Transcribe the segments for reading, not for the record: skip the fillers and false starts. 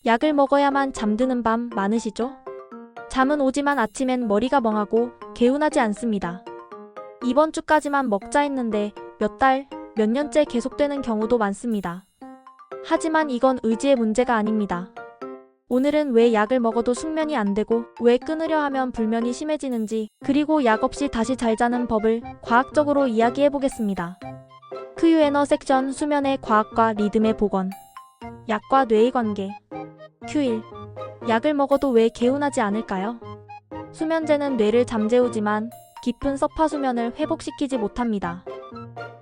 약을 먹어야만 잠드는 밤 많으시죠? 잠은 오지만 아침엔 머리가 멍하고 개운하지 않습니다. 이번 주까지만 먹자 했는데 몇 달, 몇 년째 계속되는 경우도 많습니다. 하지만 이건 의지의 문제가 아닙니다. 오늘은 왜 약을 먹어도 숙면이 안 되고 왜 끊으려 하면 불면이 심해지는지, 그리고 약 없이 다시 잘 자는 법을 과학적으로 이야기해 보겠습니다. 큐유에너 섹션, 수면의 과학과 리듬의 복원. 약과 뇌의 관계. Q1. 약을 먹어도 왜 개운하지 않을까요? 수면제는 뇌를 잠재우지만 깊은 서파 수면을 회복시키지 못합니다.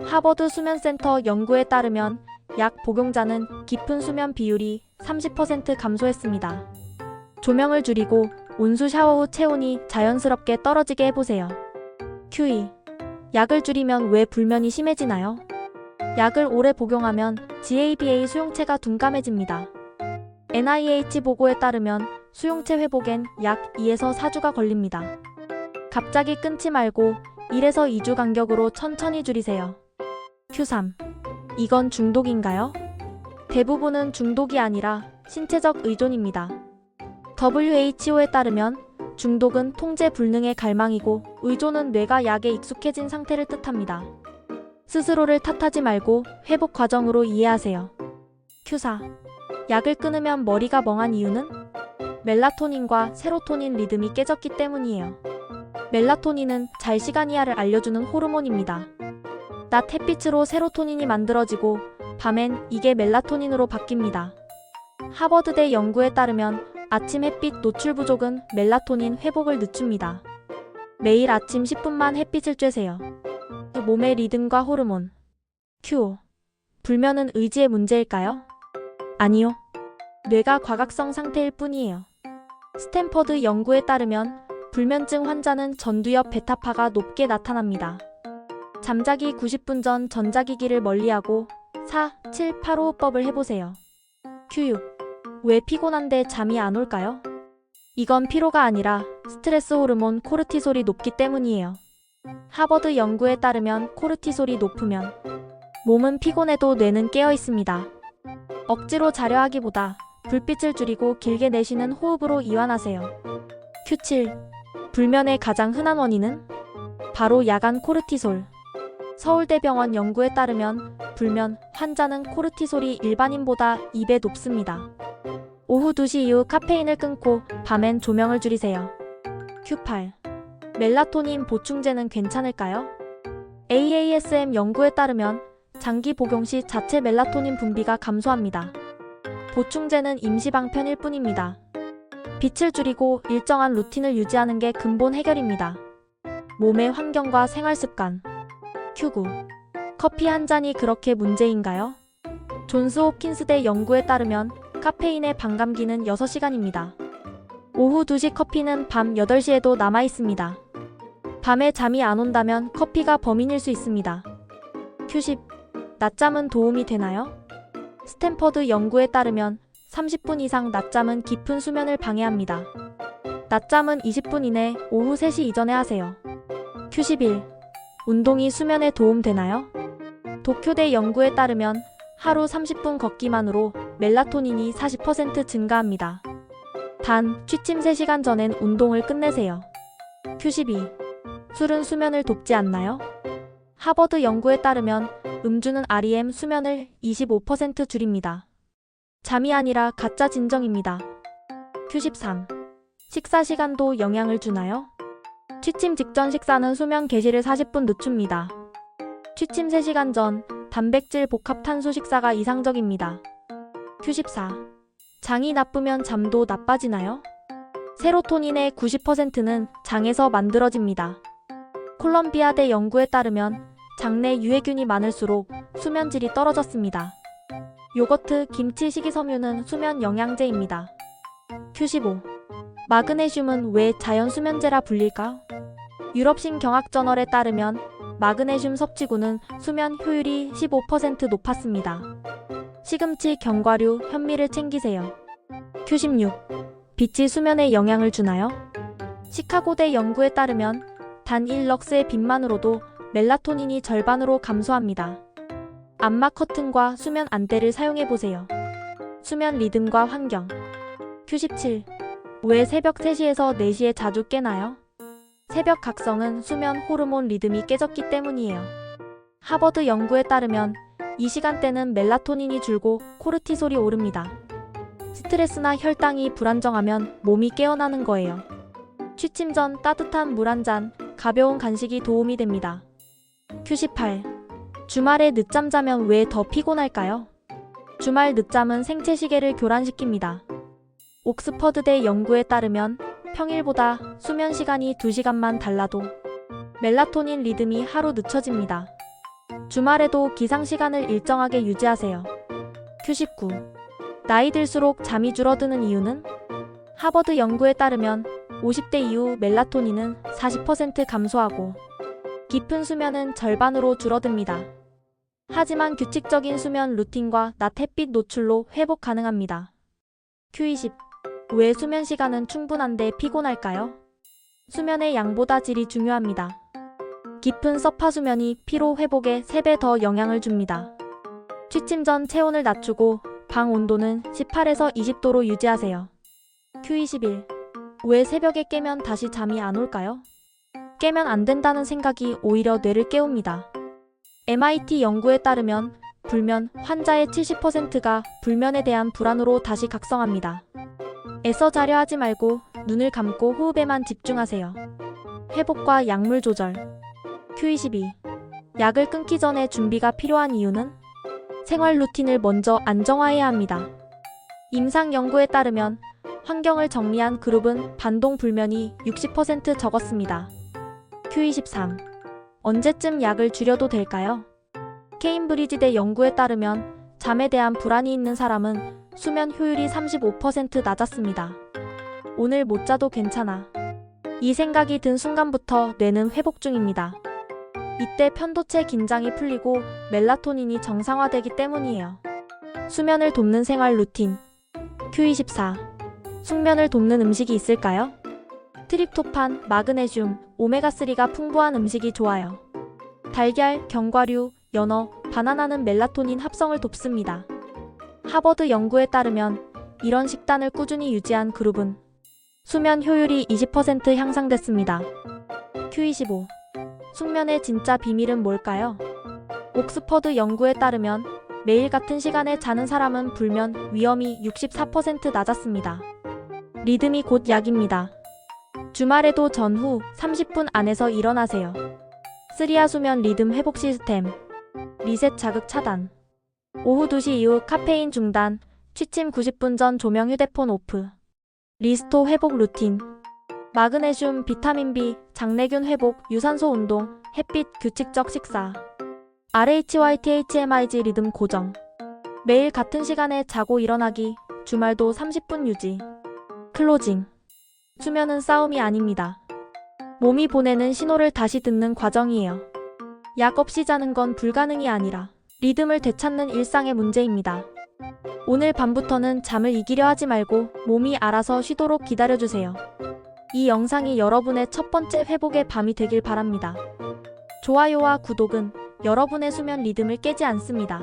하버드 수면센터 연구에 따르면 약 복용자는 깊은 수면 비율이 30% 감소했습니다. 조명을 줄이고 온수 샤워 후 체온이 자연스럽게 떨어지게 해보세요. Q2. 약을 줄이면 왜 불면이 심해지나요? 약을 오래 복용하면 GABA 수용체가 둔감해집니다. NIH 보고에 따르면 수용체 회복엔 약 2에서 4주가 걸립니다. 갑자기 끊지 말고 1에서 2주 간격으로 천천히 줄이세요. Q3. 이건 중독인가요? 대부분은 중독이 아니라 신체적 의존입니다. WHO에 따르면 중독은 통제 불능의 갈망이고 의존은 뇌가 약에 익숙해진 상태를 뜻합니다. 스스로를 탓하지 말고 회복 과정으로 이해하세요. Q4. 약을 끊으면 머리가 멍한 이유는? 멜라토닌과 세로토닌 리듬이 깨졌기 때문이에요. 멜라토닌은 잘 시간이야를 알려주는 호르몬입니다. 낮 햇빛으로 세로토닌이 만들어지고 밤엔 이게 멜라토닌으로 바뀝니다. 하버드대 연구에 따르면 아침 햇빛 노출 부족은 멜라토닌 회복을 늦춥니다. 매일 아침 10분만 햇빛을 쬐세요. 몸의 리듬과 호르몬. Q. 불면은 의지의 문제일까요? 아니요. 뇌가 과각성 상태일 뿐이에요. 스탠퍼드 연구에 따르면 불면증 환자는 전두엽 베타파가 높게 나타납니다. 잠자기 90분 전 전자기기를 멀리하고 4-7-8 호흡법을 해보세요. Q6. 왜 피곤한데 잠이 안 올까요? 이건 피로가 아니라 스트레스 호르몬 코르티솔이 높기 때문이에요. 하버드 연구에 따르면 코르티솔이 높으면 몸은 피곤해도 뇌는 깨어 있습니다. 억지로 자려 하기보다 불빛을 줄이고 길게 내쉬는 호흡으로 이완하세요. Q7. 불면의 가장 흔한 원인은? 바로 야간 코르티솔. 서울대병원 연구에 따르면 불면 환자는 코르티솔이 일반인보다 2배 높습니다. 오후 2시 이후 카페인을 끊고 밤엔 조명을 줄이세요. Q8. 멜라토닌 보충제는 괜찮을까요? AASM 연구에 따르면 장기 복용 시 자체 멜라토닌 분비가 감소합니다. 보충제는 임시방편일 뿐입니다. 빛을 줄이고 일정한 루틴을 유지하는 게 근본 해결입니다. 몸의 환경과 생활습관. Q9. 커피 한 잔이 그렇게 문제인가요? 존스 홉킨스대 연구에 따르면 카페인의 반감기는 6시간입니다. 오후 2시 커피는 밤 8시에도 남아있습니다. 밤에 잠이 안 온다면 커피가 범인일 수 있습니다. Q10. 낮잠은 도움이 되나요? 스탠퍼드 연구에 따르면 30분 이상 낮잠은 깊은 수면을 방해합니다. 낮잠은 20분 이내 오후 3시 이전에 하세요. Q11. 운동이 수면에 도움되나요? 도쿄대 연구에 따르면 하루 30분 걷기만으로 멜라토닌이 40% 증가합니다. 단, 취침 3시간 전엔 운동을 끝내세요. Q12. 술은 수면을 돕지 않나요? 하버드 연구에 따르면 음주는 REM 수면을 25% 줄입니다. 잠이 아니라 가짜 진정입니다. Q13. 식사 시간도 영향을 주나요? 취침 직전 식사는 수면 개시를 40분 늦춥니다. 취침 3시간 전 단백질 복합 탄수 식사가 이상적입니다. Q14. 장이 나쁘면 잠도 나빠지나요? 세로토닌의 90%는 장에서 만들어집니다. 콜럼비아대 연구에 따르면 장내 유해균이 많을수록 수면질이 떨어졌습니다. 요거트, 김치, 식이섬유는 수면 영양제입니다. Q15. 마그네슘은 왜 자연 수면제라 불릴까? 유럽신경학저널에 따르면 마그네슘 섭취구는 수면 효율이 15% 높았습니다. 시금치, 견과류, 현미를 챙기세요. Q16. 빛이 수면에 영향을 주나요? 시카고대 연구에 따르면 단 1럭스의 빛만으로도 멜라토닌이 절반으로 감소합니다. 암막 커튼과 수면 안대를 사용해보세요. 수면 리듬과 환경. Q17. 왜 새벽 3시에서 4시에 자주 깨나요? 새벽 각성은 수면 호르몬 리듬이 깨졌기 때문이에요. 하버드 연구에 따르면 이 시간대는 멜라토닌이 줄고 코르티솔이 오릅니다. 스트레스나 혈당이 불안정하면 몸이 깨어나는 거예요. 취침 전 따뜻한 물 한 잔, 가벼운 간식이 도움이 됩니다. Q18. 주말에 늦잠 자면 왜 더 피곤할까요? 주말 늦잠은 생체 시계를 교란시킵니다. 옥스퍼드대 연구에 따르면 평일보다 수면 시간이 2시간만 달라도 멜라토닌 리듬이 하루 늦춰집니다. 주말에도 기상 시간을 일정하게 유지하세요. Q19. 나이 들수록 잠이 줄어드는 이유는? 하버드 연구에 따르면 50대 이후 멜라토닌은 40% 감소하고 깊은 수면은 절반으로 줄어듭니다. 하지만 규칙적인 수면 루틴과 낮 햇빛 노출로 회복 가능합니다. Q20. 왜 수면 시간은 충분한데 피곤할까요? 수면의 양보다 질이 중요합니다. 깊은 서파 수면이 피로 회복에 3배 더 영향을 줍니다. 취침 전 체온을 낮추고 방 온도는 18에서 20도로 유지하세요. Q21. 왜 새벽에 깨면 다시 잠이 안 올까요? 깨면 안 된다는 생각이 오히려 뇌를 깨웁니다. MIT 연구에 따르면 불면 환자의 70%가 불면에 대한 불안으로 다시 각성합니다. 애써 자려 하지 말고 눈을 감고 호흡에만 집중하세요. 회복과 약물 조절. Q22. 약을 끊기 전에 준비가 필요한 이유는? 생활 루틴을 먼저 안정화해야 합니다. 임상 연구에 따르면 환경을 정리한 그룹은 반동 불면이 60% 적었습니다. Q23. 언제쯤 약을 줄여도 될까요? 케임브리지대 연구에 따르면 잠에 대한 불안이 있는 사람은 수면 효율이 35% 낮았습니다. 오늘 못 자도 괜찮아. 이 생각이 든 순간부터 뇌는 회복 중입니다. 이때 편도체 긴장이 풀리고 멜라토닌이 정상화되기 때문이에요. 수면을 돕는 생활 루틴. Q24. 숙면을 돕는 음식이 있을까요? 트립토판, 마그네슘, 오메가3가 풍부한 음식이 좋아요. 달걀, 견과류, 연어, 바나나는 멜라토닌 합성을 돕습니다. 하버드 연구에 따르면 이런 식단을 꾸준히 유지한 그룹은 수면 효율이 20% 향상됐습니다. Q25. 숙면의 진짜 비밀은 뭘까요? 옥스퍼드 연구에 따르면 매일 같은 시간에 자는 사람은 불면 위험이 64% 낮았습니다. 리듬이 곧 약입니다. 주말에도 전후 30분 안에서 일어나세요. 스리아 수면 리듬 회복 시스템. 리셋 자극 차단. 오후 2시 이후 카페인 중단. 취침 90분 전 조명 휴대폰 오프. 리스토 회복 루틴. 마그네슘, 비타민 B, 장내균 회복, 유산소 운동, 햇빛, 규칙적 식사. RHYTHMIG 리듬 고정. 매일 같은 시간에 자고 일어나기. 주말도 30분 유지. 클로징. 수면은 싸움이 아닙니다. 몸이 보내는 신호를 다시 듣는 과정이에요. 약 없이 자는 건 불가능이 아니라 리듬을 되찾는 일상의 문제입니다. 오늘 밤부터는 잠을 이기려 하지 말고 몸이 알아서 쉬도록 기다려주세요. 이 영상이 여러분의 첫 번째 회복의 밤이 되길 바랍니다. 좋아요와 구독은 여러분의 수면 리듬을 깨지 않습니다.